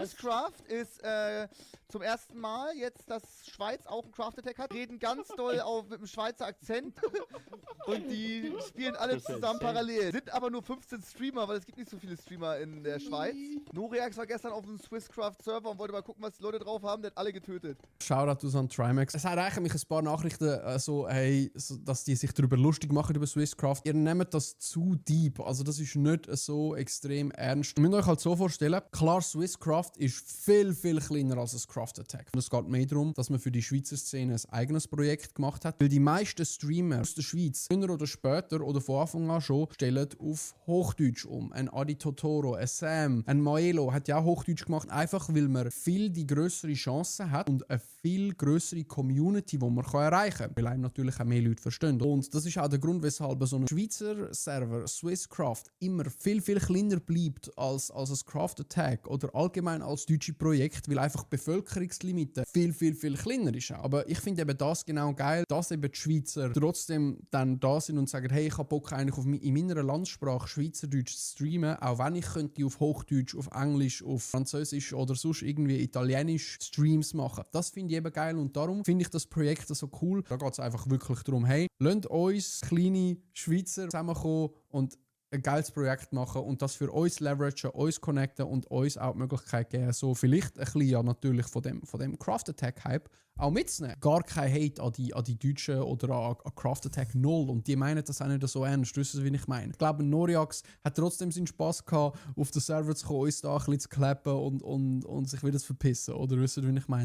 Swisscraft ist zum ersten Mal jetzt, dass Schweiz auch einen Craft Attack hat. Reden ganz doll mit einem Schweizer Akzent. Und die spielen alle zusammen parallel. Sind aber nur 15 Streamer, weil es gibt nicht so viele Streamer in der Schweiz. Noriax war gestern auf dem Swisscraft-Server und wollte mal gucken, was die Leute drauf haben. Der hat alle getötet. Shoutout an Trimax. Es hat eigentlich mich ein paar Nachrichten dass die sich darüber lustig machen über Swisscraft. Ihr nehmt das zu deep. Also das ist nicht so extrem ernst. Ihr müsst euch halt so vorstellen, klar, Swisscraft ist viel, viel kleiner als ein Craft Attack. Und es geht mehr darum, dass man für die Schweizer Szene ein eigenes Projekt gemacht hat. Weil die meisten Streamer aus der Schweiz, früher oder später oder von Anfang an schon, stellen auf Hochdeutsch um. Ein Adi Totoro, ein Sam, ein Maelo hat ja auch Hochdeutsch gemacht, einfach weil man viel die grössere Chance hat und eine viel grössere Community, die man erreichen kann. Weil einem natürlich auch mehr Leute verstehen. Und das ist auch der Grund, weshalb so ein Schweizer Server, Swisscraft, immer viel, viel kleiner bleibt als ein Craft Attack oder allgemein als deutsche Projekt, weil einfach die Bevölkerungslimite viel, viel, viel kleiner ist. Aber ich finde eben das genau geil, dass eben die Schweizer trotzdem dann da sind und sagen, hey, ich habe Bock eigentlich in meiner Landessprache Schweizerdeutsch zu streamen, auch wenn ich könnte auf Hochdeutsch, auf Englisch, auf Französisch oder sonst irgendwie Italienisch Streams machen. Das finde ich eben geil und darum finde ich das Projekt so cool. Da geht es einfach wirklich darum, hey, lasst uns kleine Schweizer zusammenkommen und ein geiles Projekt machen und das für uns leveragen, uns connecten und uns auch die Möglichkeit geben, so vielleicht ein bisschen ja natürlich von dem Craft Attack Hype auch mitzunehmen. Gar kein Hate an die Deutschen oder an Craft Attack 0 und die meinen das auch nicht so ernst, wisst ihr, wie ich meine? Ich glaube, Noriax hat trotzdem seinen Spass gehabt, auf den Server zu kommen, uns da ein bisschen zu klappen und sich wieder zu verpissen, oder wisst ihr, wie ich meine?